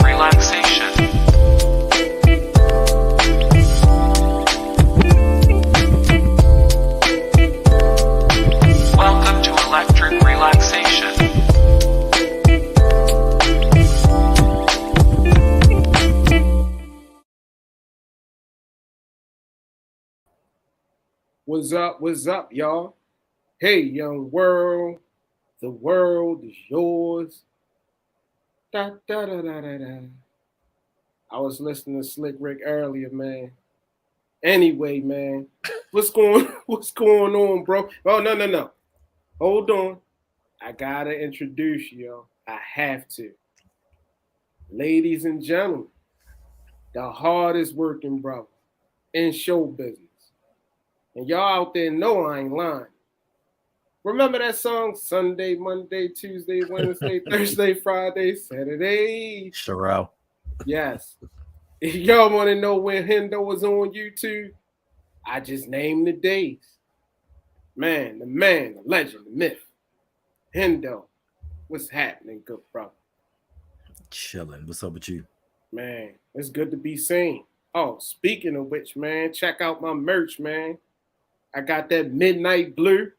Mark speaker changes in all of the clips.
Speaker 1: relaxation. Welcome to electric relaxation.
Speaker 2: What's up, y'all? Hey, young world, the world is yours. Da, da, da, da, da, da. I was listening to Slick Rick earlier, man. Anyway, man, what's going on, bro? Oh, no. Hold on. I gotta introduce you, yo. I have to. Ladies and gentlemen, the hardest working brother in show business. And y'all out there know I ain't lying. Remember that song? Sunday, Monday, Tuesday, Wednesday, Thursday, Friday, Saturday.
Speaker 3: Sherelle.
Speaker 2: Yes. If y'all want to know when Hendo was on YouTube, I just named the days. Man, the legend, the myth. Hendo. What's happening, good brother?
Speaker 3: Chilling. What's up with you?
Speaker 2: Man, it's good to be seen. Oh, speaking of which, man, check out my merch, man. I got that midnight blue.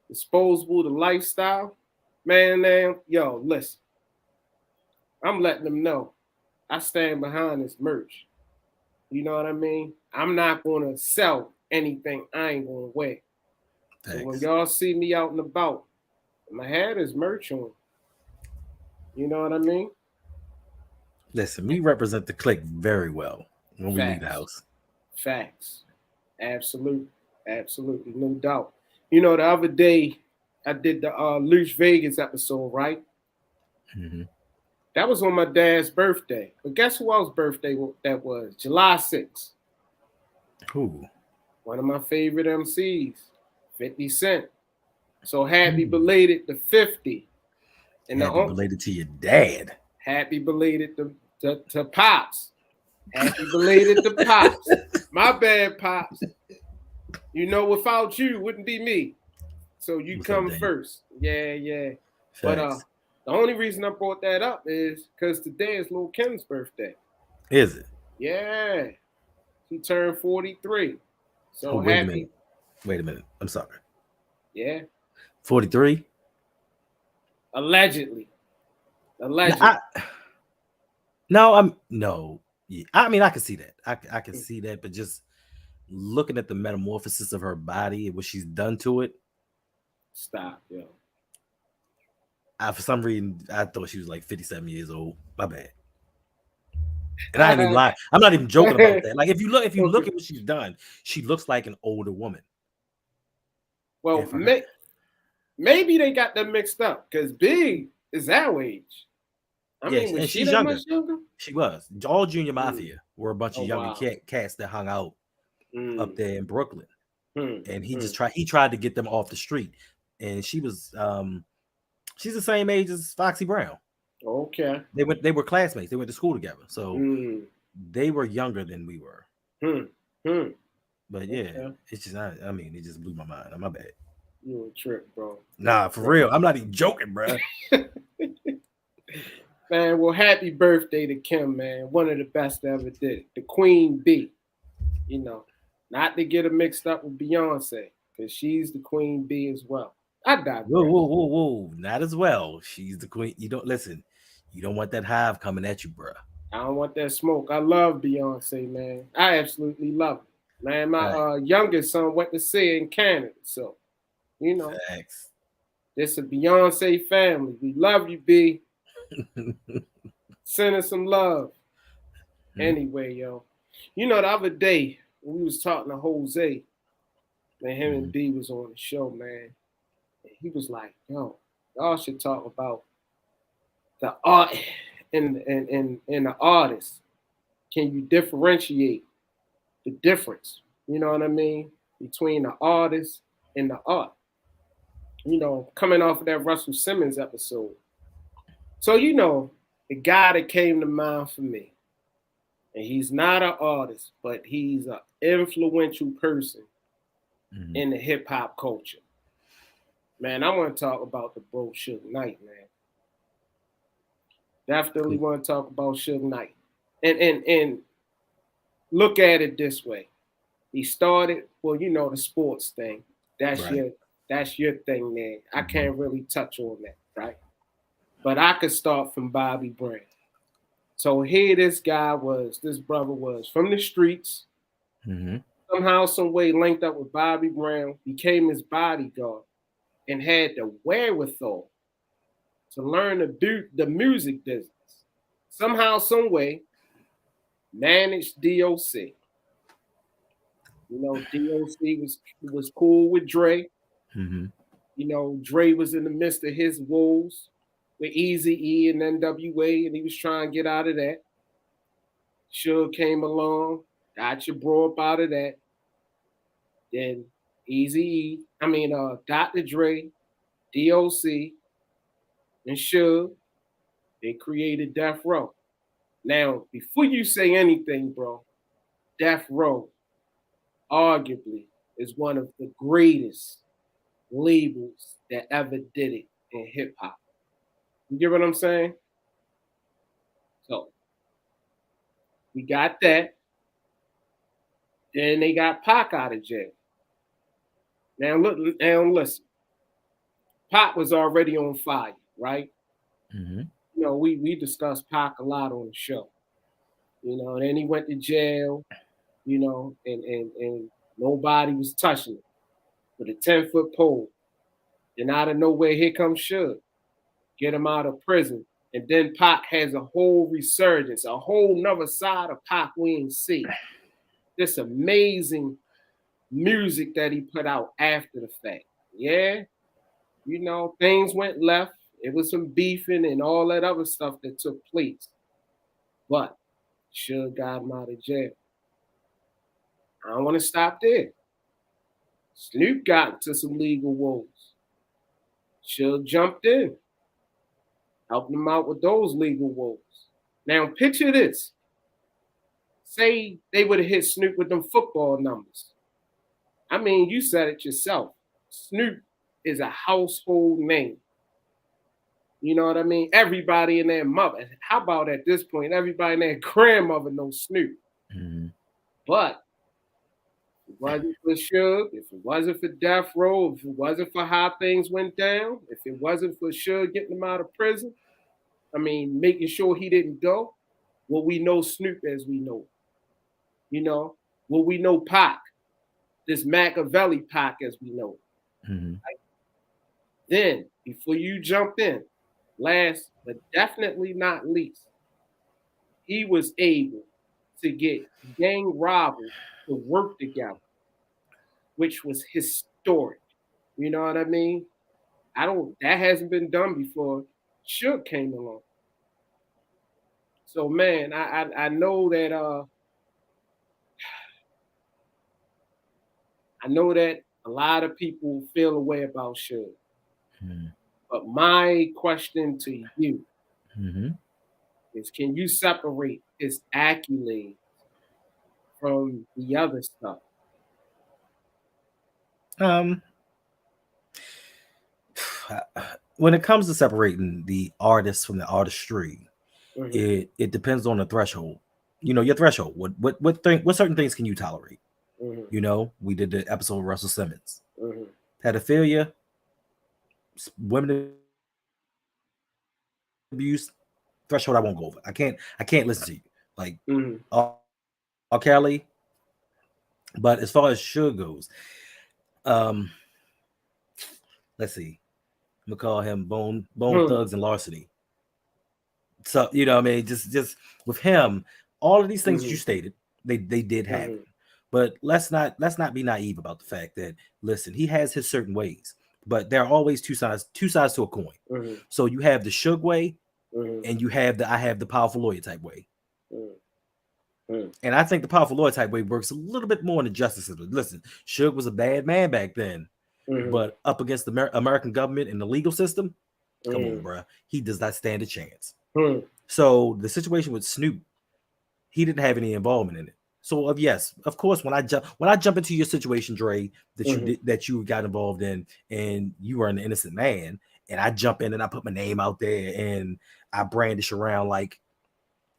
Speaker 2: Disposable to lifestyle. Man, yo, listen. I'm letting them know I stand behind this merch. You know what I mean? I'm not going to sell anything I ain't going to wear.
Speaker 3: Thanks.
Speaker 2: So when y'all see me out and about, my hat is merch on. You know what I mean?
Speaker 3: Listen, we represent the clique very well when we leave the house.
Speaker 2: Facts. Absolutely, no doubt. You know, the other day I did the Luce Vegas episode, right?
Speaker 3: Mm-hmm.
Speaker 2: That was on my dad's birthday. But guess who else's birthday that was? July 6th.
Speaker 3: Who?
Speaker 2: One of my favorite MCs, 50 Cent. So happy belated to 50.
Speaker 3: And happy belated to your dad.
Speaker 2: Happy belated to Pops. Happy belated to Pops. My bad, Pops. You know, without you, wouldn't be me. So you come first. Yeah.
Speaker 3: Thanks.
Speaker 2: But the only reason I brought that up is because today is Lil Kim's birthday.
Speaker 3: Is it?
Speaker 2: Yeah. He turned 43. So
Speaker 3: wait
Speaker 2: happy.
Speaker 3: Wait a minute. I'm sorry.
Speaker 2: Yeah.
Speaker 3: 43?
Speaker 2: Allegedly.
Speaker 3: No. Yeah. I mean, I can see that. I can see that, but just looking at the metamorphosis of her body and what she's done to it.
Speaker 2: Stop, yo.
Speaker 3: For some reason, I thought she was like 57 years old. My bad. And I ain't even lying. I'm not even joking about that. Like if you look at what she's done, she looks like an older woman.
Speaker 2: Well, maybe they got them mixed up because Big is our age. I mean, was she that much younger?
Speaker 3: She was. All Junior Mafia were a bunch of younger cats that hung out up there in Brooklyn. And he just tried to get them off the street. And she was she's the same age as Foxy Brown.
Speaker 2: Okay.
Speaker 3: They were classmates. They went to school together. So they were younger than we were. But yeah, it's just it just blew my mind. My bad.
Speaker 2: You a trip, bro.
Speaker 3: Nah, for real. I'm not even joking, bro.
Speaker 2: Man, well, happy birthday to Kim, man. One of the best that ever did it. The Queen Bee. You know, not to get her mixed up with Beyonce, because she's the Queen Bee as well. I digress.
Speaker 3: Whoa. Not as well. She's the queen. You don't listen. You don't want that hive coming at you, bro.
Speaker 2: I don't want that smoke. I love Beyonce, man. I absolutely love it. Man, my youngest son went to see it in Canada. So, you know,
Speaker 3: thanks.
Speaker 2: This is a Beyonce family. We love you, B. Send us some love. Anyway, yo. You know, the other day, when we was talking to Jose, man, him and B was on the show, man. And he was like, yo, y'all should talk about the art and the artist. Can you differentiate the difference, you know what I mean, between the artist and the art? You know, coming off of that Russell Simmons episode. So, you know, the guy that came to mind for me, and he's not an artist, but he's an influential person in the hip hop culture. Man, I want to talk about the bro Suge Knight, man. Definitely want to talk about Suge Knight. And look at it this way. He started, well, you know, the sports thing. That's your thing there. I can't really touch on that, right? But I could start from Bobby Brown. So here this brother was from the streets, somehow, some way linked up with Bobby Brown, became his bodyguard, and had the wherewithal to learn to do the music business. Somehow, some way, managed DOC. You know, DOC was cool with Dre. You know, Dre was in the midst of his woes with Eazy-E and NWA, and he was trying to get out of that. Suge came along, got your bro up out of that. Then Dr. Dre, DOC, and Suge, they created Death Row. Now, before you say anything, bro, Death Row arguably is one of the greatest labels that ever did it in hip hop. You get what I'm saying? So we got that. Then they got Pac out of jail. Now listen. Pac was already on fire, right? You know, we discussed Pac a lot on the show. You know, and then he went to jail, you know, and nobody was touching it with a 10-foot pole. Then out of nowhere, here comes Suge. Get him out of prison. And then Pac has a whole resurgence, a whole nother side of Pac we ain't see. This amazing music that he put out after the fact. Yeah, you know, things went left. It was some beefing and all that other stuff that took place. But Suge got him out of jail. I don't want to stop there. Snoop got into some legal woes. Suge jumped in, helping him out with those legal woes. Now picture this. Say they would have hit Snoop with them football numbers. I mean, you said it yourself. Snoop is a household name. You know what I mean? Everybody in their mother. How about at this point, everybody in their grandmother knows Snoop. But if it wasn't for Suge, if it wasn't for Death Row, if it wasn't for how things went down, if it wasn't for Suge getting him out of prison, I mean, making sure he didn't go, well, we know Snoop as we know. You know, well, we know Pac, this Machiavelli Pac as we know. Right? Then, before you jump in, last but definitely not least, he was able to get gang robbers to work together, which was historic. You know what I mean? That hasn't been done before. Suge came along. So man, I know that a lot of people feel a way about Suge. But my question to you is, can you separate his accolades from the other stuff?
Speaker 3: When it comes to separating the artist from the artistry, it depends on the threshold. You know, your threshold. What certain things can you tolerate? You know, we did the episode with Russell Simmons. Pedophilia, women abuse, threshold I won't go over. I can't listen to you. Like R. Kelly. But as far as Suge goes, let's see. I'm gonna call him Bone Thugs and Larceny. So, you know what I mean? Just with him, all of these things that you stated, they did happen. But let's not be naive about the fact that, listen, he has his certain ways, but there are always two sides to a coin. So you have the Suge way, and you have I have the powerful lawyer type way. And I think the powerful lawyer type way works a little bit more in the justice system. Listen, Suge was a bad man back then, but up against the American government and the legal system, come on, bro, he does not stand a chance. So the situation with Snoop, he didn't have any involvement in it. So yes, of course, when I jump into your situation, Dre, that you got involved in, and you were an innocent man, and I jump in and I put my name out there, and I brandish around like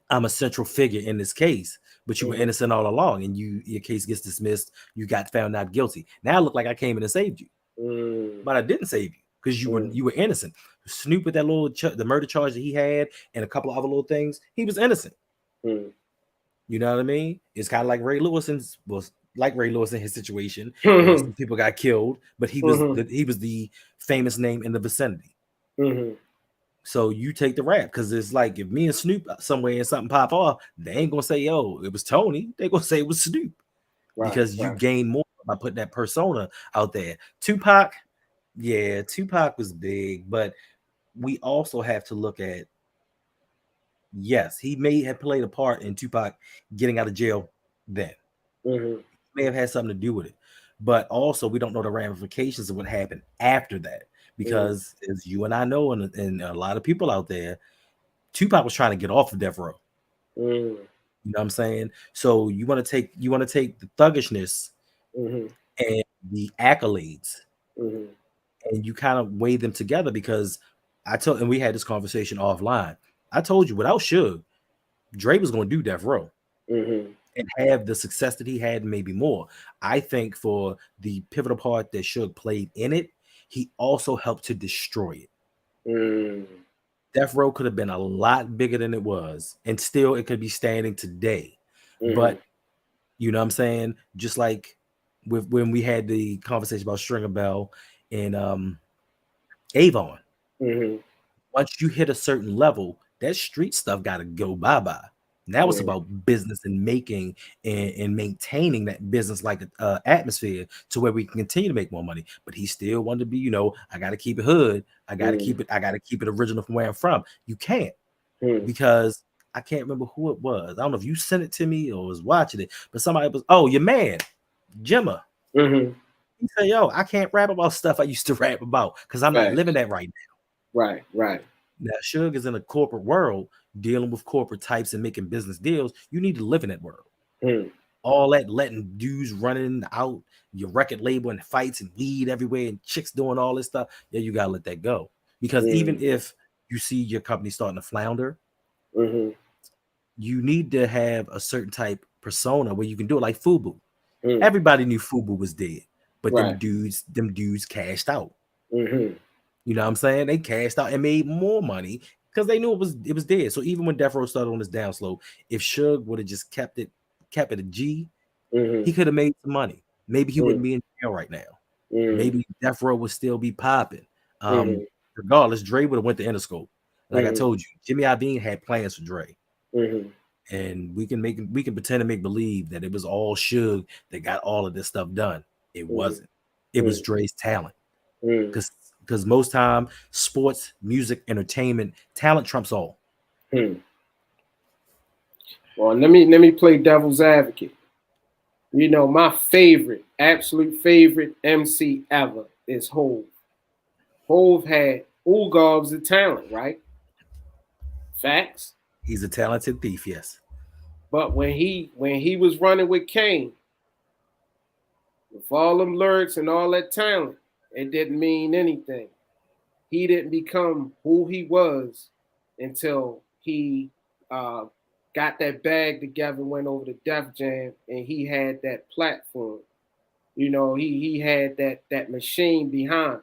Speaker 3: I'm a central figure in this case, but you were innocent all along, and your case gets dismissed. You got found not guilty. Now I look like I came in and saved you, but I didn't save you because you were innocent. Snoop with that little the murder charge that he had, and a couple of other little things, he was innocent. You know what I mean? It's kind of like Ray Lewis in his situation, where some people got killed, but he was the famous name in the vicinity. So you take the rap, because it's like if me and Snoop somewhere and something pop off, they ain't gonna say, yo, it was Tony. They gonna say it was Snoop, because you gain more by putting that persona out there. Tupac was big, but we also have to look at, yes, he may have played a part in Tupac getting out of jail then. May have had something to do with it, but also we don't know the ramifications of what happened after that. Because as you and I know, and a lot of people out there, Tupac was trying to get off of death row. You know what I'm saying? So you want to take the thuggishness and the accolades, and you kind of weigh them together. Because and we had this conversation offline. I told you, without Suge, Dre was going to do death row and have the success that he had, and maybe more. I think for the pivotal part that Suge played in it, he also helped to destroy it. Death Row could have been a lot bigger than it was, and still it could be standing today. But you know what I'm saying? Just like when we had the conversation about Stringer Bell and Avon. Once you hit a certain level, that street stuff got to go bye-bye. Now it's about business and making and maintaining that business like atmosphere to where we can continue to make more money. But he still wanted to be, I got to keep it hood. I got to keep it original from where I'm from. You can't, because I can't remember who it was. I don't know if you sent it to me or was watching it, but somebody was, your man, Jimma. He said, yo, I can't rap about stuff I used to rap about because I'm not living that right now.
Speaker 2: Right.
Speaker 3: Now, Suge is in a corporate world dealing with corporate types and making business deals. You need to live in that world. All that letting dudes running out your record label and fights and weed everywhere and chicks doing all this stuff. Yeah, you got to let that go. Because even if you see your company starting to flounder, you need to have a certain type persona where you can do it, like Fubu. Everybody knew Fubu was dead, but them dudes cashed out. You know what I'm saying? They cashed out and made more money because they knew it was dead. So even when Death Row started on this downslope, if Suge would have just kept it a G, he could have made some money. Maybe he wouldn't be in jail right now. Maybe Death Row would still be popping. Regardless, Dre would have went to Interscope. Like I told you, Jimmy Iovine had plans for Dre. And we can pretend to make believe that it was all Suge that got all of this stuff done. It wasn't. It was Dre's talent. Because most time, sports, music, entertainment, talent trumps all.
Speaker 2: Well, let me play devil's advocate. My absolute favorite MC ever is Hov. Hov had all gobs of talent, right? Facts.
Speaker 3: He's a talented thief, yes.
Speaker 2: But when he was running with Kane, with all them lyrics and all that talent, it didn't mean anything. He didn't become who he was until he got that bag together, went over to Def Jam, and he had that platform. He had that machine behind.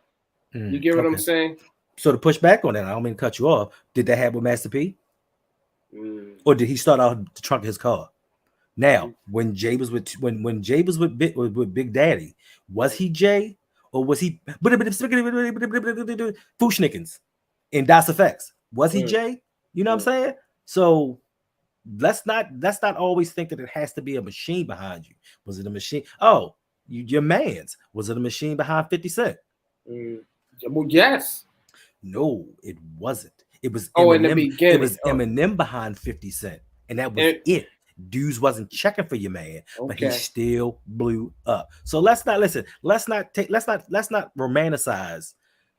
Speaker 2: You get what I'm saying?
Speaker 3: So to push back on that, I don't mean to cut you off. Did that happen with Master P? Or did he start out the trunk of his car? Now, when Jay was with Big Daddy, was he Jay or was he Fushnikins in Das Effects? Was he Jay? You know what I'm saying? So let's not always think that it has to be a machine behind you. Was it a machine? Oh, your man's. Was it a machine behind 50 Cent?
Speaker 2: Well, yes.
Speaker 3: No, it wasn't. It was
Speaker 2: Eminem, in the beginning.
Speaker 3: It was Eminem behind 50 Cent, and that was it. Dudes wasn't checking for your man, but he still blew up. So let's not romanticize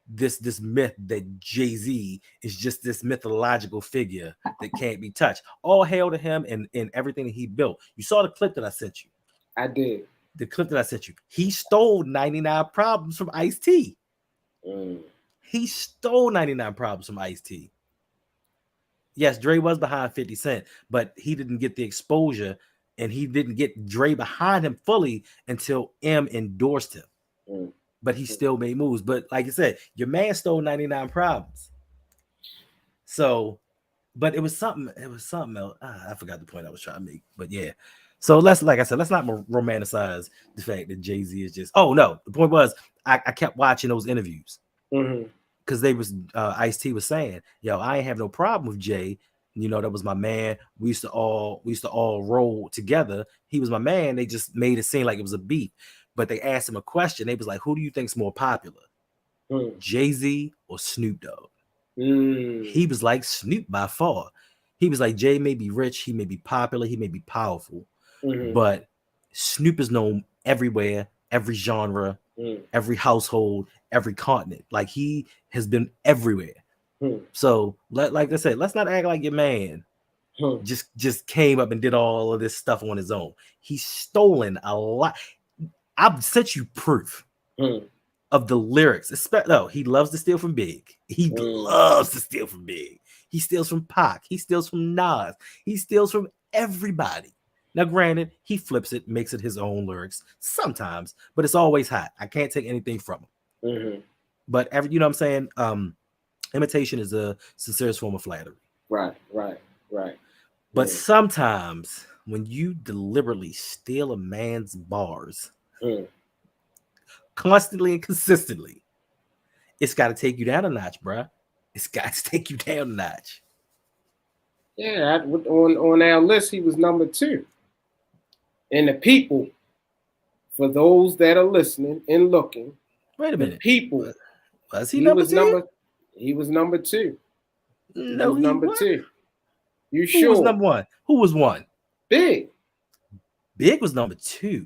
Speaker 3: this myth that Jay-Z is just this mythological figure that can't be touched. All hail to him and everything that he built. You saw the clip that I sent you.
Speaker 2: I did.
Speaker 3: The clip that I sent you. He stole 99 Problems from Ice-T. He stole 99 Problems from Ice-T. yes, Dre was behind 50 Cent, but he didn't get the exposure and he didn't get Dre behind him fully until M endorsed him. But he still made moves. But like I said, your man stole 99 Problems. So, but it was something else. I forgot the point I was trying to make. But yeah. So like I said, let's not romanticize the fact that Jay-Z is just, oh no. The point was I kept watching those interviews. Because they was Ice-T was saying, yo, I ain't have no problem with Jay. You know, that was my man. We used to all roll together. He was my man. They just made it seem like it was a beef. But they asked him a question. They was like, who do you think's more popular? Jay-Z or Snoop Dogg? He was like, Snoop by far. He was like, Jay may be rich, he may be popular, he may be powerful, but Snoop is known everywhere, every genre, every household, every continent. Like he has been everywhere. So, like I said, let's not act like your man just came up and did all of this stuff on his own. He's stolen a lot. I've sent you proof of the lyrics. He loves to steal from Big. He loves to steal from Big. He steals from Pac. He steals from Nas. He steals from everybody. Now, granted, he flips it, makes it his own lyrics sometimes, but it's always hot. I can't take anything from him. But you know what I'm saying? Imitation is a sincerest form of flattery.
Speaker 2: Right.
Speaker 3: But sometimes when you deliberately steal a man's bars constantly and consistently, it's got to take you down a notch, bruh. It's got to take you down a notch.
Speaker 2: Yeah, on our list, he was number 2. And the people, for those that are listening and looking,
Speaker 3: wait a minute,
Speaker 2: people,
Speaker 3: was he number 2?
Speaker 2: He was number 2.
Speaker 3: No,
Speaker 2: he was number 2. You
Speaker 3: Who
Speaker 2: sure?
Speaker 3: was number 1? Who was 1?
Speaker 2: Big.
Speaker 3: Big was number 2.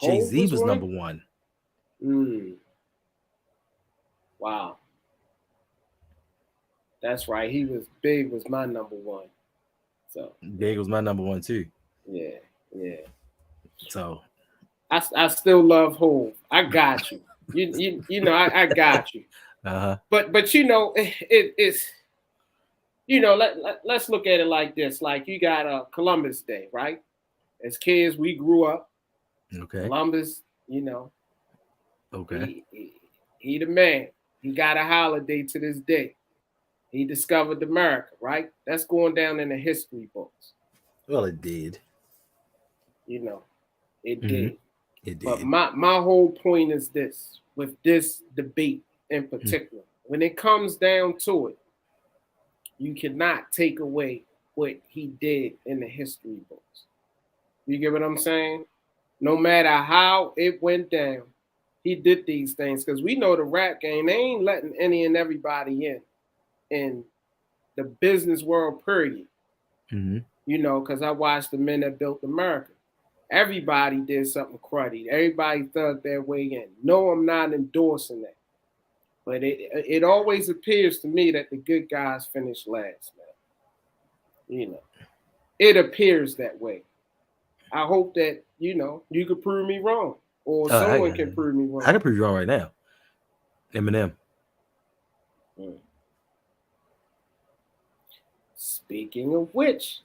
Speaker 3: Jay-Z was number 1.
Speaker 2: Wow. That's right. Big was my number 1. So
Speaker 3: Big was my number 1 too.
Speaker 2: Yeah.
Speaker 3: So
Speaker 2: I still love Hov. I got you. You know I got you. But you know it's let's look at it like this. Like you got a Columbus Day, right? As kids, we grew up.
Speaker 3: Okay.
Speaker 2: Columbus,
Speaker 3: Okay.
Speaker 2: He the man. He got a holiday to this day. He discovered America, right? That's going down in the history books.
Speaker 3: Well, it did.
Speaker 2: It did.
Speaker 3: It did.
Speaker 2: But my whole point is this, with this debate in particular. When it comes down to it, you cannot take away what he did in the history books. You get what I'm saying? No matter how it went down, he did these things. Because we know the rap game, they ain't letting any and everybody in the business world, period. Because I watched The Men That Built America. Everybody did something cruddy. Everybody thugged their way in. No, I'm not endorsing that. But it always appears to me that the good guys finish last, man. It appears that way. I hope that, you could prove me wrong. Or someone can prove me wrong.
Speaker 3: I can prove you wrong right now. Eminem.
Speaker 2: Speaking of which,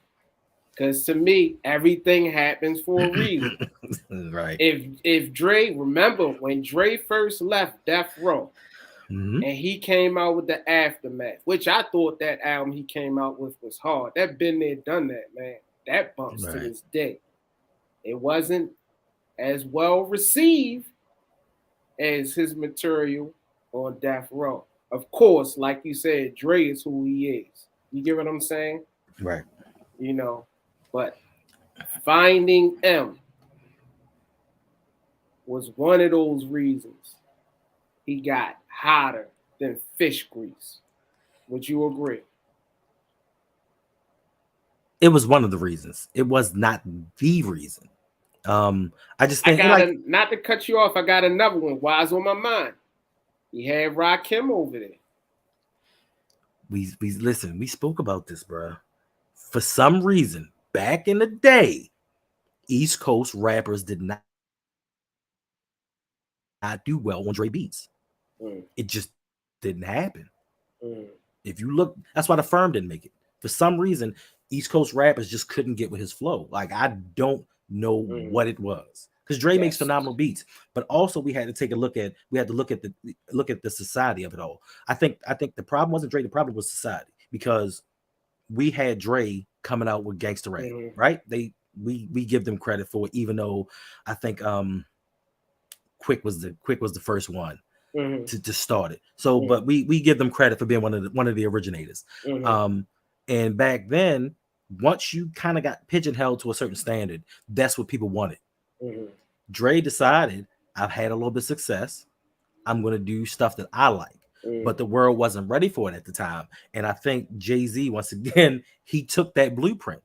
Speaker 2: because to me, everything happens for a reason.
Speaker 3: Right.
Speaker 2: If Dre, remember when Dre first left Death Row, and he came out with the Aftermath, which I thought that album he came out with was hard. That been there, done that, man. That bumps to this day. It wasn't as well received as his material on Death Row. Of course, like you said, Dre is who he is. You get what I'm saying?
Speaker 3: Right.
Speaker 2: But Finding M was one of those reasons he got hotter than fish grease. Would you agree?
Speaker 3: It was one of the reasons. It was not the reason. I just think
Speaker 2: not to cut you off, I got another one. Why's on my mind? He had Rakim over there.
Speaker 3: We listen, we spoke about this, bro. For some reason, back in the day, East Coast rappers did not do well on Dre beats. It just didn't happen. If you look, that's why the Firm didn't make it. For some reason, East Coast rappers just couldn't get with his flow. Like, I don't know what it was. Because Dre makes phenomenal beats, but also we had to look at the society of it all. I think the problem wasn't Dre, the problem was society, because we had Dre coming out with gangster rap, right? We give them credit for it, even though I think Quick was the first one to start it. So, but we give them credit for being one of the originators. And back then, once you kind of got pigeonholed to a certain standard, that's what people wanted. Dre decided, I've had a little bit of success, I'm going to do stuff that I like. But the world wasn't ready for it at the time. And I think Jay-Z, once again, he took that blueprint.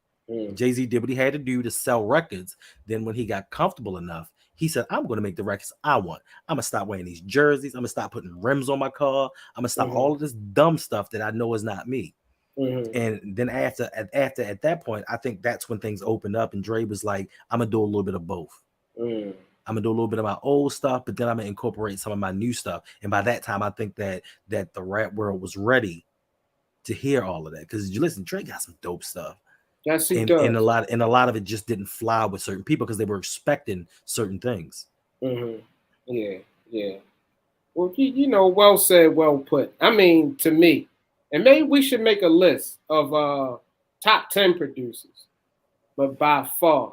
Speaker 3: Jay-Z did what he had to do to sell records. Then when he got comfortable enough, he said, I'm going to make the records I want. I'm going to stop wearing these jerseys. I'm going to stop putting rims on my car. I'm going to stop all of this dumb stuff that I know is not me. And then after at that point, I think that's when things opened up, and Dre was like, I'm going to do a little bit of both. I'm gonna do a little bit of my old stuff, but then I'm gonna incorporate some of my new stuff. And by that time, I think that the rap world was ready to hear all of that. Because you listen, Dre got some dope stuff.
Speaker 2: Yes, he does.
Speaker 3: And a lot of it just didn't fly with certain people because they were expecting certain things.
Speaker 2: Yeah. Well, you know, well said, well put. I mean, to me, and maybe we should make a list of top 10 producers, but by far,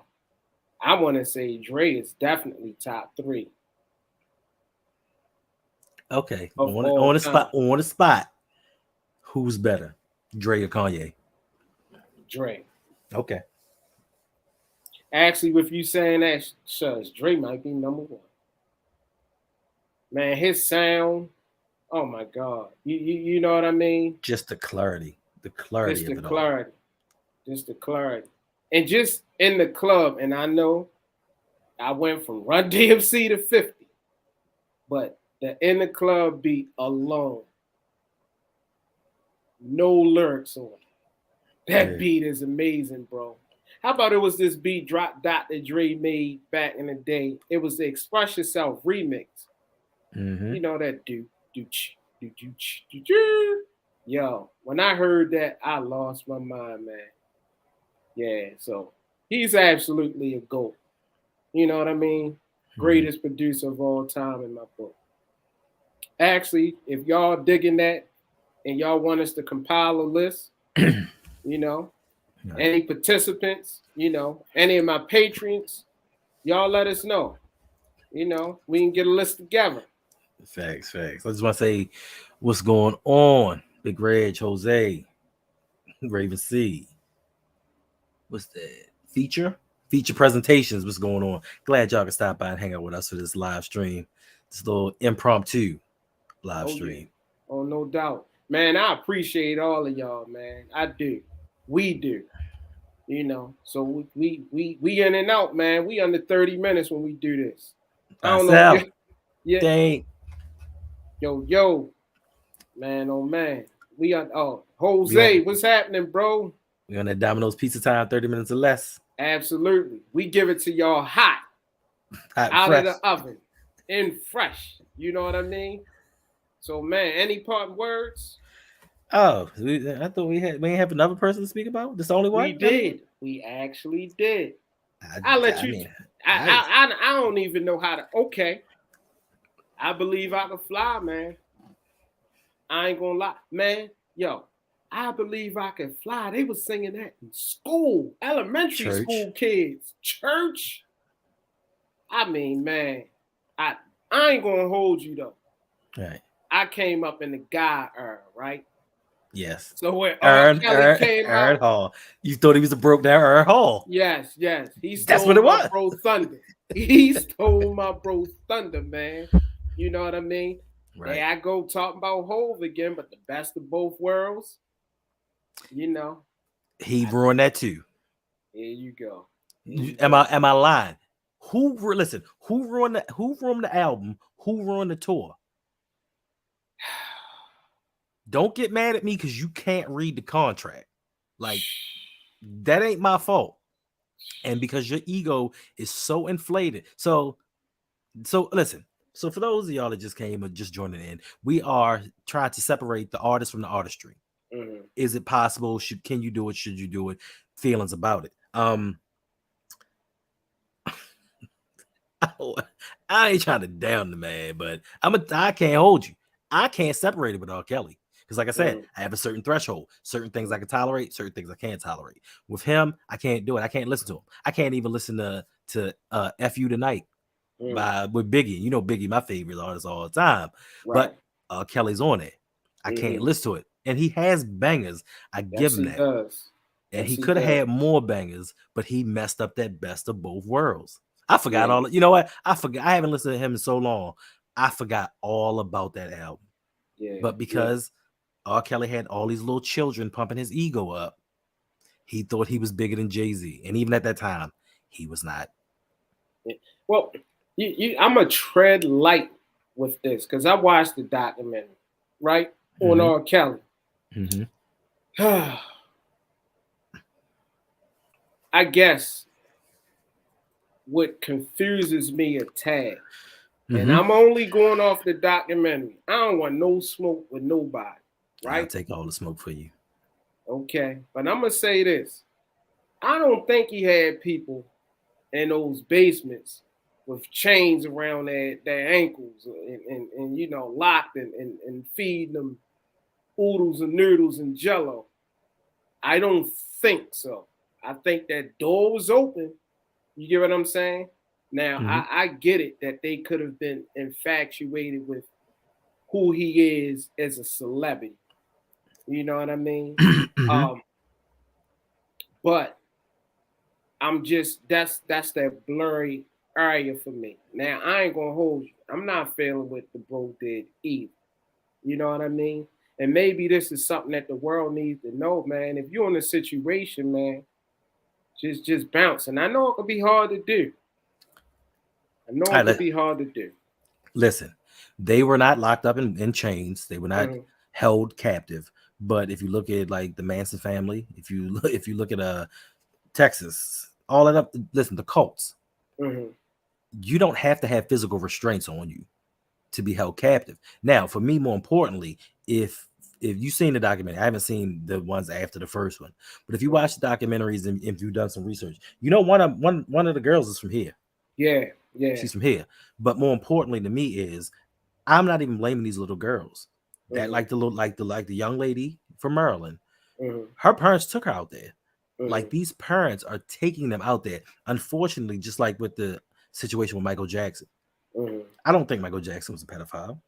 Speaker 2: I want to say Dre is definitely top 3.
Speaker 3: Okay, on the spot, who's better, Dre or Kanye?
Speaker 2: Dre.
Speaker 3: Okay.
Speaker 2: Actually, with you saying that, shush, Dre might be number 1. Man, his sound, oh my God, you know what I mean?
Speaker 3: Just the clarity
Speaker 2: Just the clarity, and just in the club. And I know I went from Run DMC to 50, but the in the club beat alone, no lyrics on it. That beat is amazing, bro. How about it was this beat drop dot that Dre made back in the day? It was the Express Yourself remix. You know that do. Yo, when I heard that, I lost my mind, man. Yeah, so he's absolutely a GOAT. You know what I mean? Greatest producer of all time in my book. Actually, if y'all digging that and y'all want us to compile a list, you know, any participants, you know, any of my patrons, y'all let us know. You know, we can get a list together.
Speaker 3: Facts. I just want to say what's going on. Big Reg, Jose, Raven C. What's that? Feature presentations. What's going on? Glad y'all can stop by and hang out with us for this live stream. This little impromptu live stream.
Speaker 2: Oh, no doubt. Man, I appreciate all of y'all, man. I do. We do. You know, so we in and out, man. We under 30 minutes when we do this. I don't know. Yeah.
Speaker 3: Dang.
Speaker 2: Yo. Man, oh man. We are Jose, what's happening, bro?
Speaker 3: We on that Domino's pizza time, 30 minutes or less.
Speaker 2: Absolutely. We give it to y'all hot out fresh. Of the oven and fresh. You know what I mean? So, man, any parting words?
Speaker 3: Oh, I thought we ain't have another person to speak about. This the only one?
Speaker 2: We did. We actually did. I'll let you. I don't even know how to. Okay. I believe I can fly, man. I ain't gonna lie, man. Yo, I believe I can fly. They was singing that in school, elementary school kids, church. I mean, man, I ain't gonna hold you though.
Speaker 3: Right.
Speaker 2: I came up in the guy era, right?
Speaker 3: Yes.
Speaker 2: So when Kelly came out,
Speaker 3: Hall, you thought he was a broke down Ern Hall.
Speaker 2: Yes. That's what it was. Bro Thunder. He stole my bro Thunder, man. You know what I mean? Right. There I go talking about Hove again, but the best of both worlds. You know.
Speaker 3: He ruined that too.
Speaker 2: Here you go.
Speaker 3: Am I lying? Who ruined the album? Who ruined the tour? Don't get mad at me because you can't read the contract. Like, that ain't my fault. And because your ego is so inflated. So listen. So for those of y'all that just came or just joining in, we are trying to separate the artist from the artistry. Is it possible? Can you do it? Should you do it? Feelings about it. I ain't trying to down the man, but I can't hold you. I can't separate it with R. Kelly. Because like I said, I have a certain threshold. Certain things I can tolerate, certain things I can't tolerate. With him, I can't do it. I can't listen to him. I can't even listen to F You Tonight with Biggie. You know Biggie, my favorite artist all the time. Right. But Kelly's on it. I can't listen to it. And he has bangers. I give him that.
Speaker 2: Does.
Speaker 3: And he could have had more bangers, but he messed up that best of both worlds. I forgot all. You know what? I forgot. I haven't listened to him in so long. I forgot all about that album. Yeah. But because R. Kelly had all these little children pumping his ego up, he thought he was bigger than Jay-Z, and even at that time, he was not.
Speaker 2: Well, I'm a tread light with this because I watched the documentary, right, on R. Kelly. I guess what confuses me a tad, and I'm only going off the documentary. I don't want no smoke with nobody, right?
Speaker 3: I'll take all the smoke for you.
Speaker 2: Okay, but I'm gonna say this: I don't think he had people in those basements with chains around their ankles and you know locked and feeding them oodles and noodles and jello. I don't think so. I think that door was open. You get what I'm saying? Now, I get it that they could have been infatuated with who he is as a celebrity. You know what I mean? But I'm just, that's that blurry area for me. Now, I ain't going to hold you. I'm not feeling what the bro did either. You know what I mean? And maybe this is something that the world needs to know, man. If you're in a situation, man, just bounce. And I know it could be hard to do.
Speaker 3: Listen, they were not locked up in chains. They were not held captive. But if you look at like the Manson family, if you look at Texas, all that up. Listen, the cults. You don't have to have physical restraints on you to be held captive. Now, for me, more importantly, if you've seen the documentary, I haven't seen the ones after the first one, but if you watch the documentaries and if you've done some research, you know one of the girls is from here.
Speaker 2: Yeah,
Speaker 3: she's from here. But more importantly to me is, I'm not even blaming these little girls. That like the young lady from Maryland, her parents took her out there. Like these parents are taking them out there. Unfortunately, just like with the situation with Michael Jackson. I don't think Michael Jackson was a pedophile.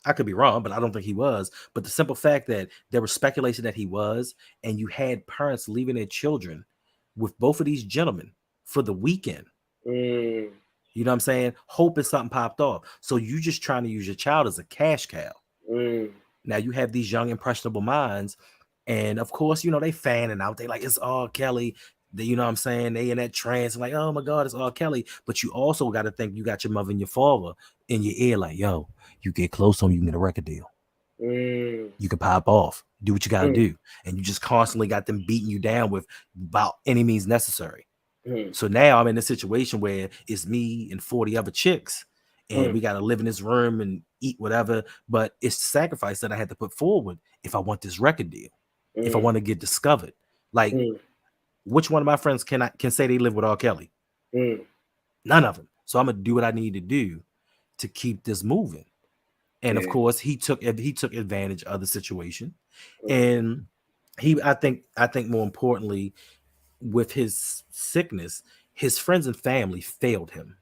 Speaker 3: I could be wrong, but I don't think he was. But the simple fact that there was speculation that he was, and you had parents leaving their children with both of these gentlemen for the weekend. You know what I'm saying? Hoping something popped off. So you just trying to use your child as a cash cow. Now you have these young impressionable minds, and of course, you know, they fanning out. They like, it's R. Kelly. You know what I'm saying? They in that trance, like, oh my God, it's R. Kelly. But you also got to think you got your mother and your father in your ear, like, yo, you get close to him, you can get a record deal. You can pop off, do what you got to do. And you just constantly got them beating you down with about any means necessary. So now I'm in a situation where it's me and 40 other chicks, and we got to live in this room and eat whatever. But it's the sacrifice that I had to put forward if I want this record deal, if I want to get discovered. Like, which one of my friends can say they live with R. Kelly? None of them. So I'm gonna do what I need to do to keep this moving. And of course, he took advantage of the situation, and I think more importantly, with his sickness, his friends and family failed him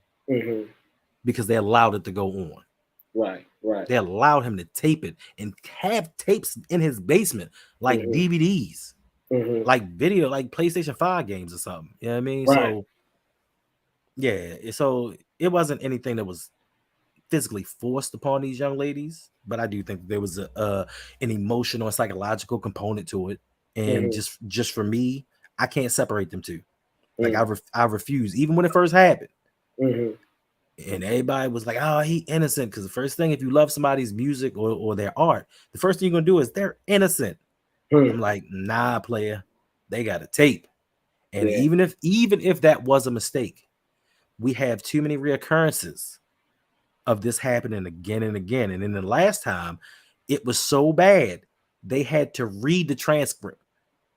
Speaker 3: because they allowed it to go on.
Speaker 2: Right.
Speaker 3: They allowed him to tape it and have tapes in his basement, like DVDs. Like video, like PlayStation 5 games or something. You know what I mean? Right. So yeah, so it wasn't anything that was physically forced upon these young ladies, but I do think there was an emotional and psychological component to it. And just for me, I can't separate them two. Like I refuse, even when it first happened. And everybody was like, oh, he innocent. Because the first thing, if you love somebody's music or their art, the first thing you're gonna do is they're innocent. I'm like, nah, player, they got a tape. And even if that was a mistake, we have too many reoccurrences of this happening again and again. And then the last time, it was so bad they had to read the transcript.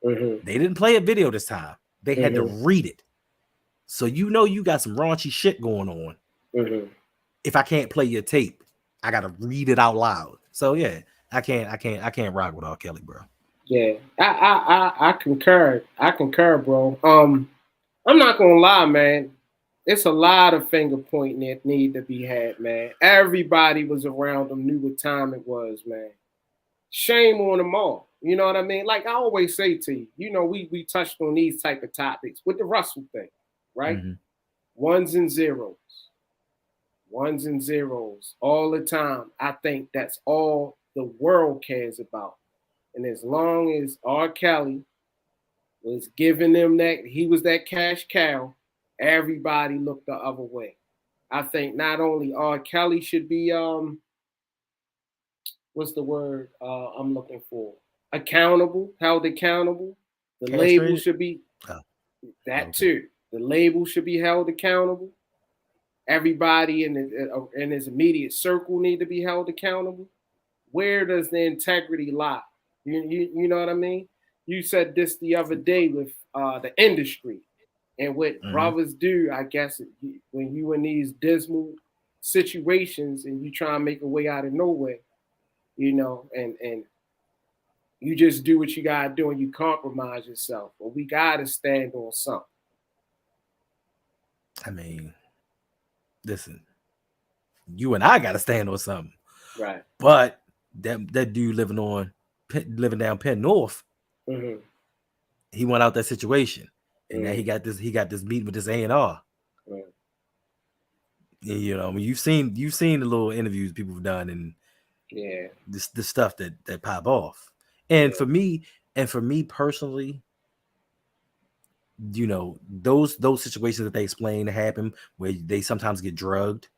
Speaker 2: Mm-hmm.
Speaker 3: They didn't play a video this time. They had to read it. So you know you got some raunchy shit going on.
Speaker 2: Mm-hmm.
Speaker 3: If I can't play your tape, I gotta read it out loud. So yeah, I can't rock with R. Kelly, bro.
Speaker 2: Yeah, I concur. I concur, bro. I'm not gonna lie, man. It's a lot of finger pointing that need to be had, man. Everybody was around them, knew what time it was, man. Shame on them all. You know what I mean? Like I always say to you, you know, we touched on these type of topics with the Russell thing, right?
Speaker 3: Mm-hmm.
Speaker 2: Ones and zeros. Ones and zeros all the time. I think that's all the world cares about. And as long as R. Kelly was giving them that, he was that cash cow, everybody looked the other way. I think not only R. Kelly should be what's the word I'm looking for? Accountable, held accountable. The label
Speaker 3: Castrated?
Speaker 2: should be
Speaker 3: Oh,
Speaker 2: that
Speaker 3: okay.
Speaker 2: too. The label should be held accountable. Everybody in his immediate circle need to be held accountable. Where does the integrity lie? You know what I mean? You said this the other day with the industry and what brothers do. I guess when you in these dismal situations and you try and make a way out of nowhere, you know, and you just do what you gotta do and you compromise yourself. But we gotta stand on something.
Speaker 3: I mean, listen, you and I gotta stand on something.
Speaker 2: Right.
Speaker 3: But that dude living down Penn North, he went out that situation, and now he got this meeting with this A&R.
Speaker 2: Right.
Speaker 3: And, you know, I mean, you've seen the little interviews people have done, and
Speaker 2: Yeah,
Speaker 3: the stuff that pop off. And for me personally, you know, those situations that they explain to happen where they sometimes get drugged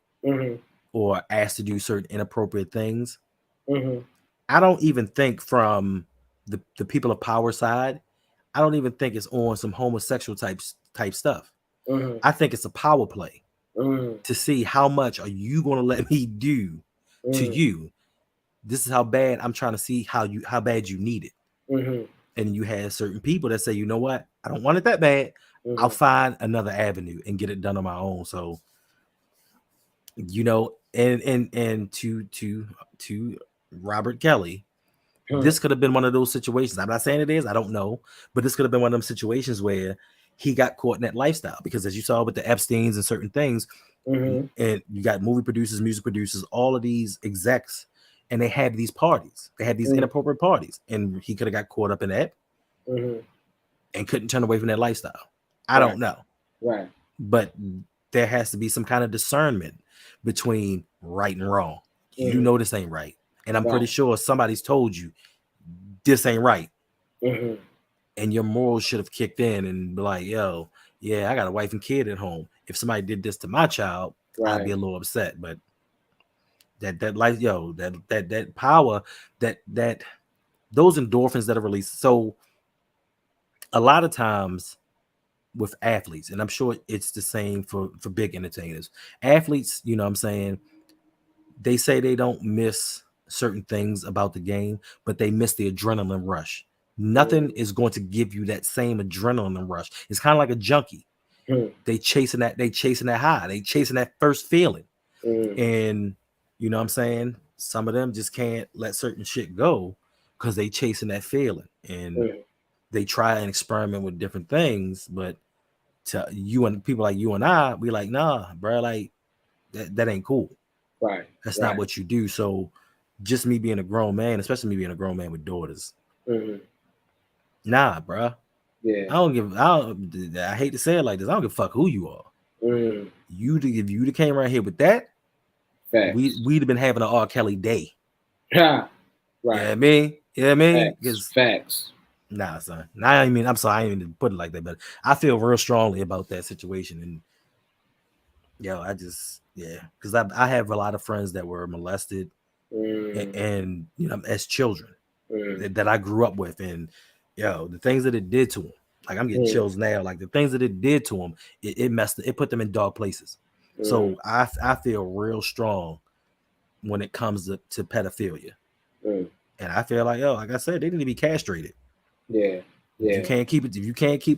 Speaker 3: or asked to do certain inappropriate things. I don't even think from the people of power side, I don't even think it's on some homosexual type stuff. I think it's a power play to see how much are you going to let me do to you. This is how bad I'm trying to see how bad you need it. And you have certain people that say, you know what, I don't want it that bad. I'll find another avenue and get it done on my own. So, you know, and to Robert Kelly, this could have been one of those situations. I'm not saying it is, I don't know, but this could have been one of them situations where he got caught in that lifestyle, because as you saw with the Epsteins and certain things, and you got movie producers, music producers, all of these execs, and they had these parties, they had these inappropriate parties, and he could have got caught up in that and couldn't turn away from that lifestyle. I don't know, but there has to be some kind of discernment between right and wrong. You know this ain't right, and I'm pretty sure somebody's told you this ain't right, and your morals should have kicked in and be like, yo, yeah, I got a wife and kid at home. If somebody did this to my child, I'd be a little upset. But that like, yo, that power, that those endorphins that are released. So a lot of times with athletes, and I'm sure it's the same for big entertainers, athletes, you know what I'm saying, they say they don't miss certain things about the game, but they miss the adrenaline rush. Nothing is going to give you that same adrenaline rush. It's kind of like a junkie. They chasing that high. They chasing that first feeling. And you know what I'm saying? Some of them just can't let certain shit go because they chasing that feeling. And they try and experiment with different things, but to you and people like you and I, we like, nah, bro, like that ain't cool. That's not what you do. So just me being a grown man, especially me being a grown man with daughters, nah, bro. I hate to say it like this, I don't give a fuck who you are. If you'd came right here with that, we'd have been having an R. Kelly day. Yeah, I mean,
Speaker 2: Facts.
Speaker 3: Nah, son. I mean, I'm sorry, I didn't even put it like that, but I feel real strongly about that situation. And I just, because I have a lot of friends that were molested and you know, as children that I grew up with, and the things that it did to them, like I'm getting chills now, like the things that it did to them, it put them in dark places. So I feel real strong when it comes to pedophilia. And I feel like, like I said, they need to be castrated.
Speaker 2: Yeah.
Speaker 3: If you can't keep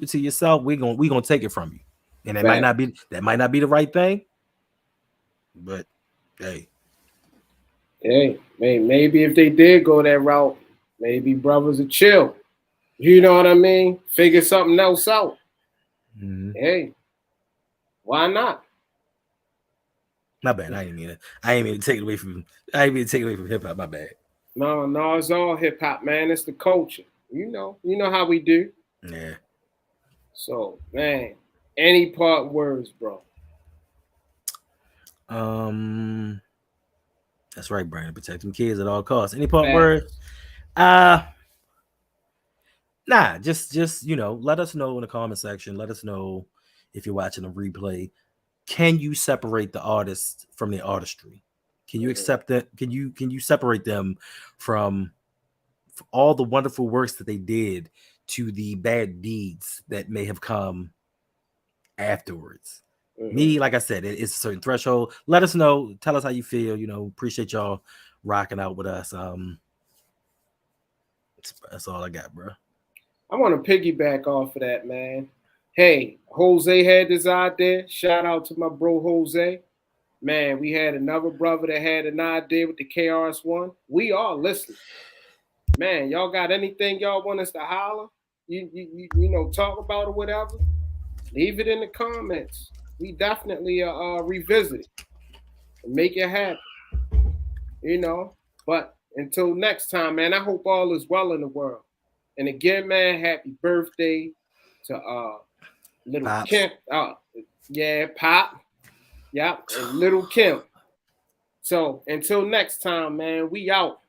Speaker 3: it to yourself, we gonna take it from you. And that might not be the right thing. But hey.
Speaker 2: Hey, maybe if they did go that route, maybe brothers would chill. You know what I mean? Figure something else out. Mm-hmm. Hey, why not?
Speaker 3: My bad. I ain't mean to take it away from hip hop. My bad.
Speaker 2: No, it's all hip hop, man. It's the culture. You know how we do.
Speaker 3: Yeah.
Speaker 2: So, man, any part words, bro.
Speaker 3: That's right, Brandon. Protect them kids at all costs. Any part words? Nah, just let us know in the comment section. Let us know if you're watching a replay. Can you separate the artist from the artistry? Can you accept that? Can you separate them from all the wonderful works that they did to the bad deeds that may have come afterwards? Mm-hmm. Me, like I said, it's a certain threshold. Let us know. Tell us how you feel. Appreciate y'all rocking out with us. That's all I got, bro.
Speaker 2: I want to piggyback off of that, man. Hey, Jose had this idea. Shout out to my bro Jose. Man, we had another brother that had an idea with the KRS-One. We are listening. Man, y'all got anything y'all want us to holler? You talk about or whatever? Leave it in the comments. We definitely revisit it and make it happen. But until next time, man, I hope all is well in the world. And again, man, happy birthday to little Pops. Kim. Yeah, Pop. Yep, and little Kim. So until next time, man, we out.